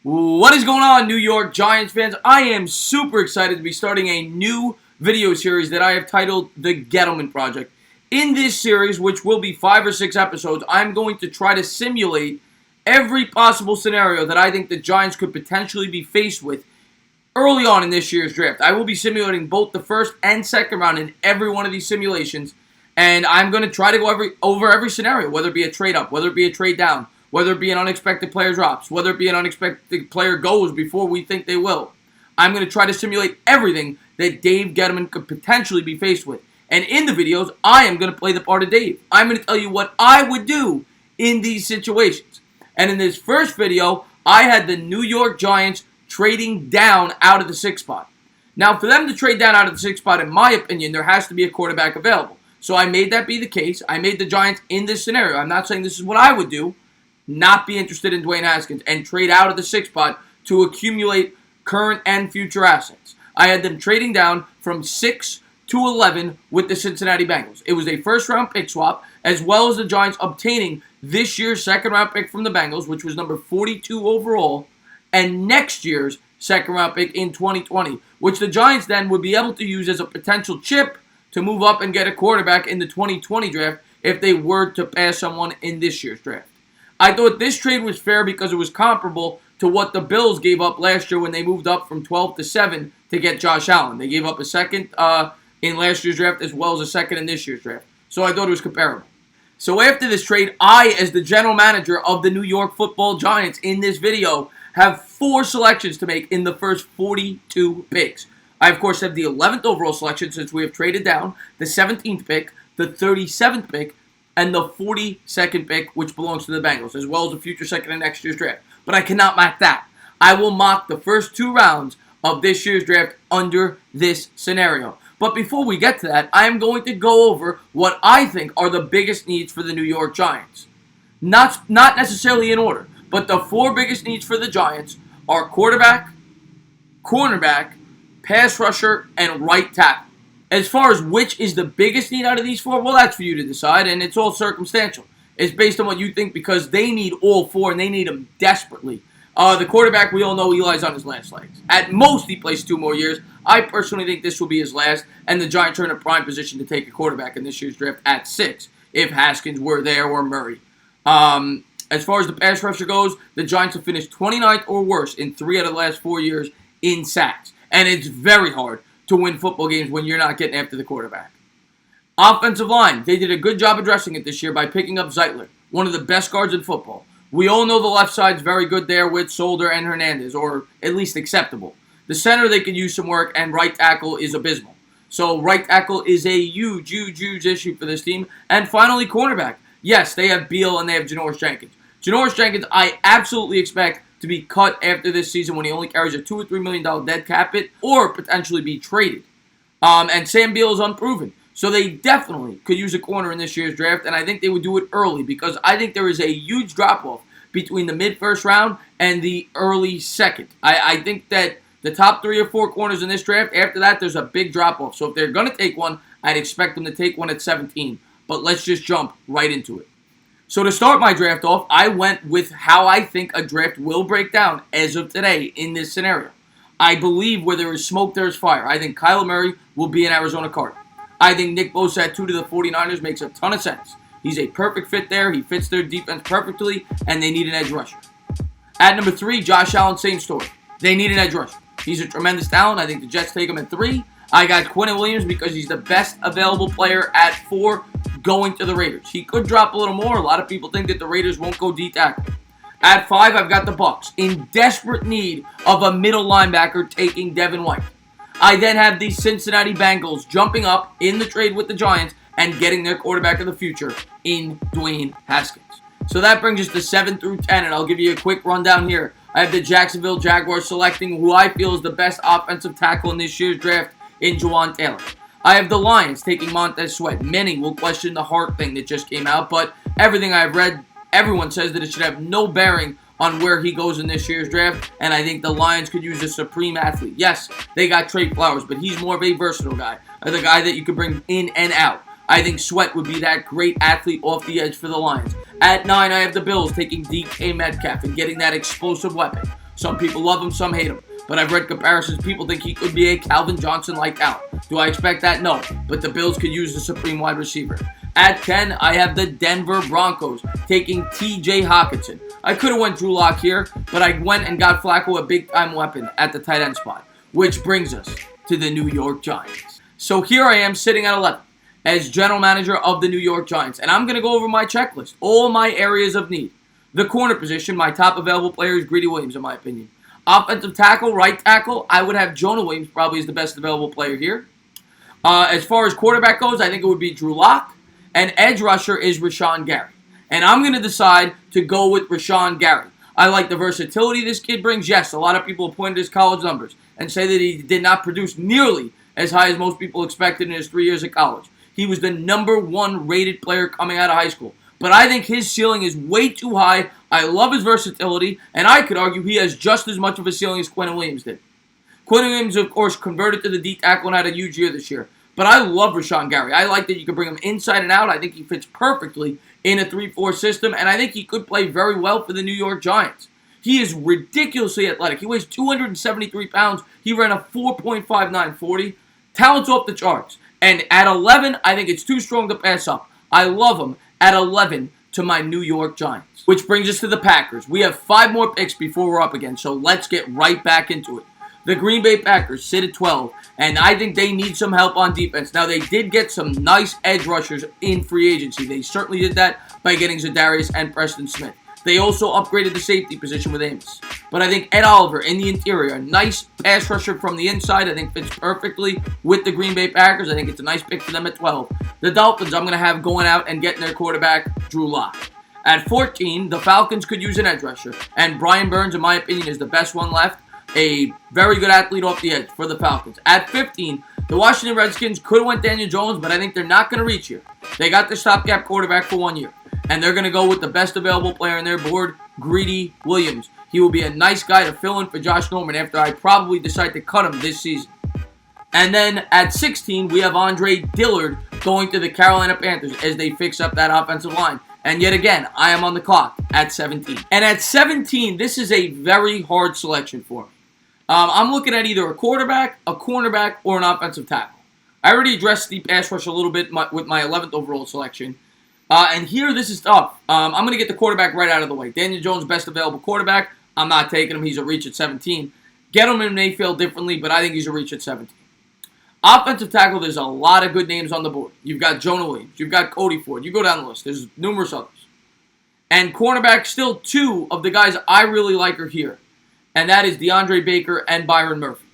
What is going on, New York Giants fans? I am super excited to be starting a new video series that I have titled The Gettleman Project. In this series, which will be 5 or 6 episodes, I'm going to try to simulate every possible scenario that I think the Giants could potentially be faced with early on in this year's draft. I will be simulating both the first and second round in every one of these simulations, and I'm going to try to go over every scenario, whether it be a trade up, whether it be a trade down, whether it be an unexpected player drops, whether it be an unexpected player goes before we think they will. I'm going to try to simulate everything that Dave Gettleman could potentially be faced with. And in the videos, I am going to play the part of Dave. I'm going to tell you what I would do in these situations. And in this first video, I had the New York Giants trading down out of the 6th spot. Now, for them to trade down out of the 6th spot, in my opinion, there has to be a quarterback available. So I made that be the case. I made the Giants in this scenario. I'm not saying this is what I would do. Not be interested in Dwayne Haskins and trade out of the 6th spot to accumulate current and future assets. I had them trading down from 6 to 11 with the Cincinnati Bengals. It was a first-round pick swap, as well as the Giants obtaining this year's second-round pick from the Bengals, which was number 42 overall, and next year's second-round pick in 2020, which the Giants then would be able to use as a potential chip to move up and get a quarterback in the 2020 draft if they were to pass someone in this year's draft. I thought this trade was fair because it was comparable to what the Bills gave up last year when they moved up from 12 to 7 to get Josh Allen. They gave up a second in last year's draft as well as a second in this year's draft. So I thought it was comparable. So after this trade, I, as the general manager of the New York Football Giants in this video, have 4 selections to make in the first 42 picks. I, of course, have the 11th overall selection since we have traded down, the 17th pick, the 37th pick, and the 42nd pick, which belongs to the Bengals, as well as the future second in next year's draft. But I cannot mock that. I will mock the first 2 rounds of this year's draft under this scenario. But before we get to that, I am going to go over what I think are the biggest needs for the New York Giants. Not necessarily in order, but the 4 biggest needs for the Giants are quarterback, cornerback, pass rusher, and right tackle. As far as which is the biggest need out of these 4, well, that's for you to decide, and it's all circumstantial. It's based on what you think because they need all 4, and they need them desperately. The quarterback, we all know Eli's on his last legs. At most, he plays 2 more years. I personally think this will be his last, and the Giants are in a prime position to take a quarterback in this year's draft at 6, if Haskins were there or Murray. As far as the pass rusher goes, the Giants have finished 29th or worse in 3 out of the last 4 years in sacks. And it's very hard to win football games when you're not getting after the quarterback. Offensive line, they did a good job addressing it this year by picking up Zeitler, one of the best guards in football. We all know the left side's very good there with Solder and Hernandez, or at least acceptable. The center, they could use some work, and right tackle is abysmal. So right tackle is a huge issue for this team. And finally, cornerback. Yes, they have Beal and they have Janoris Jenkins. Janoris Jenkins, I absolutely expect to be cut after this season when he only carries a $2 or $3 million dead cap hit, or potentially be traded. And Sam Beal is unproven. So they definitely could use a corner in this year's draft, and I think they would do it early because I think there is a huge drop-off between the mid-first round and the early second. I think that the top 3 or 4 corners in this draft, after that, there's a big drop-off. So if they're going to take one, I'd expect them to take one at 17. But let's just jump right into it. So to start my draft off, I went with how I think a draft will break down as of today in this scenario. I believe where there is smoke, there is fire. I think Kyler Murray will be an Arizona Cardinal. I think Nick Bosa at 2 to the 49ers makes a ton of sense. He's a perfect fit there. He fits their defense perfectly, and they need an edge rusher. At number 3, Josh Allen, same story. They need an edge rusher. He's a tremendous talent. I think the Jets take him at 3. I got Quinnen Williams because he's the best available player at 4 going to the Raiders. He could drop a little more. A lot of people think that the Raiders won't go D-tackle. At 5, I've got the Bucs in desperate need of a middle linebacker taking Devin White. I then have the Cincinnati Bengals jumping up in the trade with the Giants and getting their quarterback of the future in Dwayne Haskins. So that brings us to 7 through 10, and I'll give you a quick rundown here. I have the Jacksonville Jaguars selecting who I feel is the best offensive tackle in this year's draft in Juwan Taylor. I have the Lions taking Montez Sweat. Many will question the heart thing that just came out, but everything I've read, everyone says that it should have no bearing on where he goes in this year's draft, and I think the Lions could use a supreme athlete. Yes, they got Trey Flowers, but he's more of a versatile guy, the guy that you could bring in and out. I think Sweat would be that great athlete off the edge for the Lions. At 9, I have the Bills taking DK Metcalf and getting that explosive weapon. Some people love him, some hate him. But I've read comparisons. People think he could be a Calvin Johnson-like talent. Do I expect that? No. But the Bills could use the supreme wide receiver. At 10, I have the Denver Broncos taking T.J. Hockenson. I could have went Drew Lock here, but I went and got Flacco, a big-time weapon at the tight end spot. Which brings us to the New York Giants. So here I am sitting at 11 as general manager of the New York Giants. And I'm going to go over my checklist, all my areas of need. The corner position, my top available player is Greedy Williams, in my opinion. Offensive tackle, right tackle, I would have Jonah Williams probably as the best available player here. As far as quarterback goes, I think it would be Drew Lock. And edge rusher is Rashawn Gary. And I'm going to decide to go with Rashawn Gary. I like the versatility this kid brings. Yes, a lot of people have pointed his college numbers and say that he did not produce nearly as high as most people expected in his 3 years of college. He was the #1 rated player coming out of high school. But I think his ceiling is way too high. I love his versatility, and I could argue he has just as much of a ceiling as Quinnen Williams did. Quinnen Williams, of course, converted to the D tackle and had a huge year this year. But I love Rashawn Gary. I like that you can bring him inside and out. I think he fits perfectly in a 3-4 system, and I think he could play very well for the New York Giants. He is ridiculously athletic. He weighs 273 pounds. He ran a 4.59 40. Talent's off the charts. And at 11, I think it's too strong to pass up. I love him at 11 to my New York Giants. Which brings us to the Packers. We have 5 more picks before we're up again, so let's get right back into it. The Green Bay Packers sit at 12, and I think they need some help on defense. Now, they did get some nice edge rushers in free agency. They certainly did that by getting Zadarius and Preston Smith. They also upgraded the safety position with Amos. But I think Ed Oliver in the interior, a nice pass rusher from the inside, I think fits perfectly with the Green Bay Packers. I think it's a nice pick for them at 12. The Dolphins, I'm going to have going out and getting their quarterback, Drew Lock. At 14, the Falcons could use an edge rusher. And Brian Burns, in my opinion, is the best one left. A very good athlete off the edge for the Falcons. At 15, the Washington Redskins could have went Daniel Jones, but I think they're not going to reach here. They got their stopgap quarterback for 1 year. And they're going to go with the best available player on their board, Greedy Williams. He will be a nice guy to fill in for Josh Norman after I probably decide to cut him this season. And then at 16, we have Andre Dillard going to the Carolina Panthers as they fix up that offensive line. And yet again, I am on the clock at 17. And at 17, this is a very hard selection for me. I'm looking at either a quarterback, a cornerback, or an offensive tackle. I already addressed the pass rush a little bit with my 11th overall selection. And here, this is tough. I'm going to get the quarterback right out of the way. Daniel Jones, best available quarterback. I'm not taking him. He's a reach at 17. Gettleman may feel differently, but I think he's a reach at 17. Offensive tackle, there's a lot of good names on the board. You've got Jonah Williams. You've got Cody Ford. You go down the list. There's numerous others. And cornerback, still 2 of the guys I really like are here. And that is DeAndre Baker and Byron Murphy.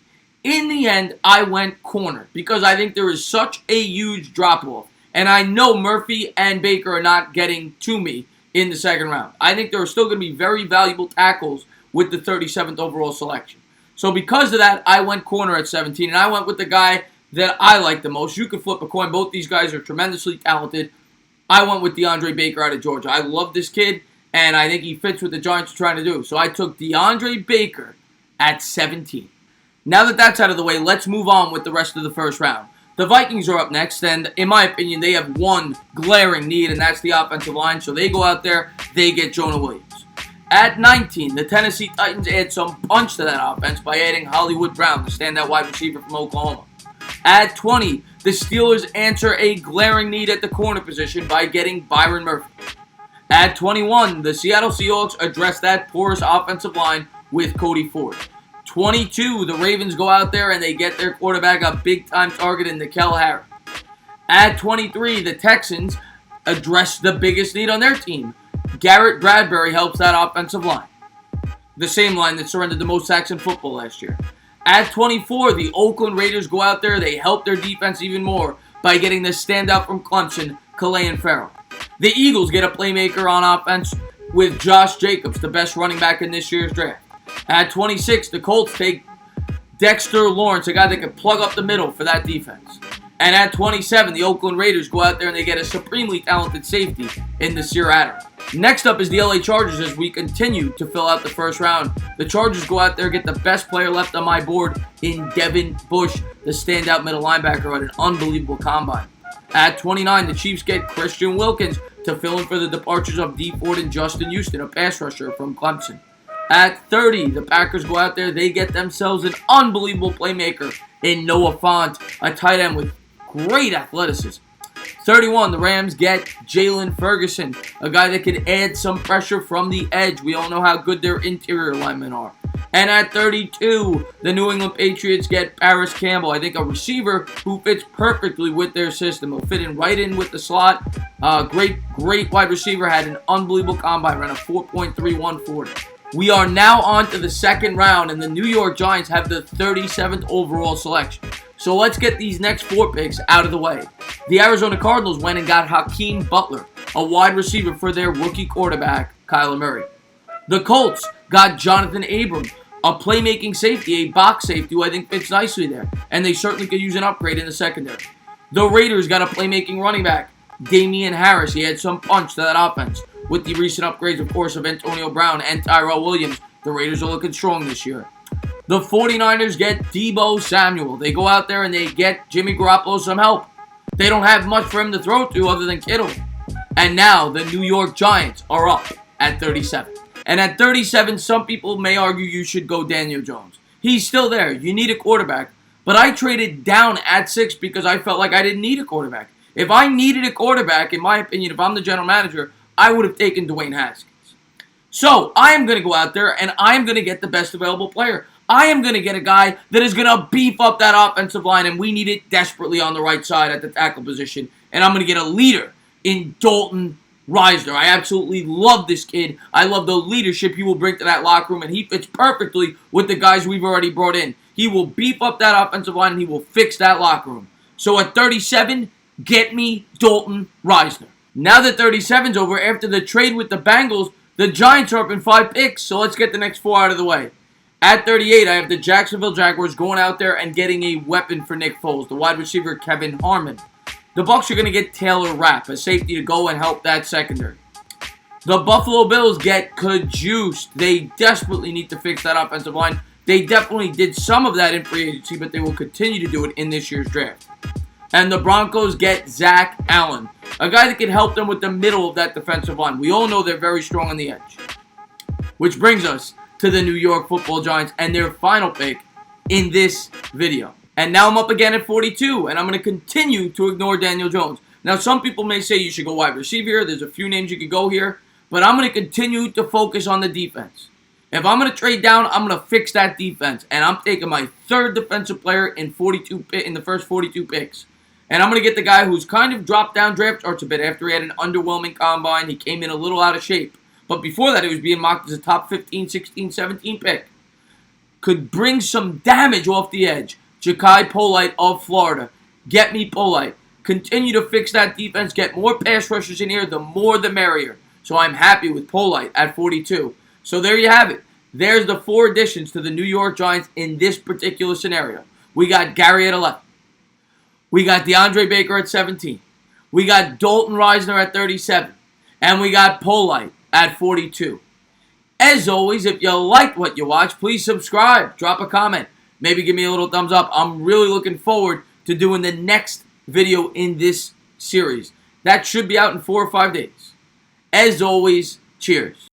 In the end, I went corner because I think there is such a huge drop-off. And I know Murphy and Baker are not getting to me in the second round. I think there are still going to be very valuable tackles with the 37th overall selection. So because of that, I went corner at 17, and I went with the guy that I like the most. You could flip a coin. Both these guys are tremendously talented. I went with DeAndre Baker out of Georgia. I love this kid, and I think he fits what the Giants are trying to do. So I took DeAndre Baker at 17. Now that that's out of the way, let's move on with the rest of the first round. The Vikings are up next, and in my opinion, they have one glaring need, and that's the offensive line. So they go out there, they get Jonah Williams. At 19, the Tennessee Titans add some punch to that offense by adding Hollywood Brown, the standout wide receiver from Oklahoma. At 20, the Steelers answer a glaring need at the corner position by getting Byron Murphy. At 21, the Seattle Seahawks address that porous offensive line with Cody Ford. 22, the Ravens go out there and they get their quarterback a big-time target in N'Keal Harry. At 23, the Texans address the biggest need on their team. Garrett Bradbury helps that offensive line. The same line that surrendered the most sacks in football last year. At 24, the Oakland Raiders go out there. They help their defense even more by getting the standout from Clemson, Calais Farrell. The Eagles get a playmaker on offense with Josh Jacobs, the best running back in this year's draft. At 26, the Colts take Dexter Lawrence, a guy that can plug up the middle for that defense. And at 27, the Oakland Raiders go out there and they get a supremely talented safety in Nasir Adder. Next up is the LA Chargers as we continue to fill out the first round. The Chargers go out there and get the best player left on my board in Devin Bush, the standout middle linebacker, at an unbelievable combine. At 29, the Chiefs get Christian Wilkins to fill in for the departures of Dee Ford and Justin Houston, a pass rusher from Clemson. At 30, the Packers go out there. They get themselves an unbelievable playmaker in Noah Fant, a tight end with great athleticism. 31, the Rams get Jalen Ferguson, a guy that can add some pressure from the edge. We all know how good their interior linemen are. And at 32, the New England Patriots get Paris Campbell. I think a receiver who fits perfectly with their system. He'll fit in right in with the slot. Great wide receiver. Had an unbelievable combine. Ran a 4.3140. We are now on to the second round, and the New York Giants have the 37th overall selection. So let's get these next 4 picks out of the way. The Arizona Cardinals went and got Hakeem Butler, a wide receiver for their rookie quarterback, Kyler Murray. The Colts got Jonathan Abram, a playmaking safety, a box safety who I think fits nicely there, and they certainly could use an upgrade in the secondary. The Raiders got a playmaking running back, Damian Harris. He had some punch to that offense. With the recent upgrades, of course, of Antonio Brown and Tyrell Williams, the Raiders are looking strong this year. The 49ers get Deebo Samuel. They go out there and they get Jimmy Garoppolo some help. They don't have much for him to throw to other than Kittle. And now the New York Giants are up at 37. And at 37, some people may argue you should go Daniel Jones. He's still there. You need a quarterback. But I traded down at 6 because I felt like I didn't need a quarterback. If I needed a quarterback, in my opinion, if I'm the general manager, I would have taken Dwayne Haskins. So I am going to go out there and I am going to get the best available player. I am going to get a guy that is going to beef up that offensive line, and we need it desperately on the right side at the tackle position. And I'm going to get a leader in Dalton Risner. I absolutely love this kid. I love the leadership he will bring to that locker room, and he fits perfectly with the guys we've already brought in. He will beef up that offensive line, and he will fix that locker room. So at 37, get me Dalton Risner. Now that 37's over, after the trade with the Bengals, the Giants are up in 5 picks, so let's get the next 4 out of the way. At 38, I have the Jacksonville Jaguars going out there and getting a weapon for Nick Foles, the wide receiver Kevin Harmon. The Bucs are going to get Taylor Rapp, a safety to go and help that secondary. The Buffalo Bills get Kajust. They desperately need to fix that offensive line. They definitely did some of that in free agency, but they will continue to do it in this year's draft. And the Broncos get Zach Allen, a guy that can help them with the middle of that defensive line. We all know they're very strong on the edge. Which brings us to the New York Football Giants and their final pick in this video. And now I'm up again at 42, and I'm going to continue to ignore Daniel Jones. Now, some people may say you should go wide receiver. There's a few names you could go here, but I'm going to continue to focus on the defense. If I'm going to trade down, I'm going to fix that defense, and I'm taking my 3rd defensive player in the first 42 picks. And I'm going to get the guy who's kind of dropped down draft charts a bit after he had an underwhelming combine. He came in a little out of shape. But before that, he was being mocked as a top 15, 16, 17 pick. Could bring some damage off the edge. Ja'Kai Polite of Florida. Get me Polite. Continue to fix that defense. Get more pass rushers in here. The more the merrier. So I'm happy with Polite at 42. So there you have it. There's the 4 additions to the New York Giants in this particular scenario. We got Gary at 11. We got DeAndre Baker at 17. We got Dalton Risner at 37. And we got Polite at 42. As always, if you liked what you watched, please subscribe. Drop a comment. Maybe give me a little thumbs up. I'm really looking forward to doing the next video in this series. That should be out in 4 or 5 days. As always, cheers.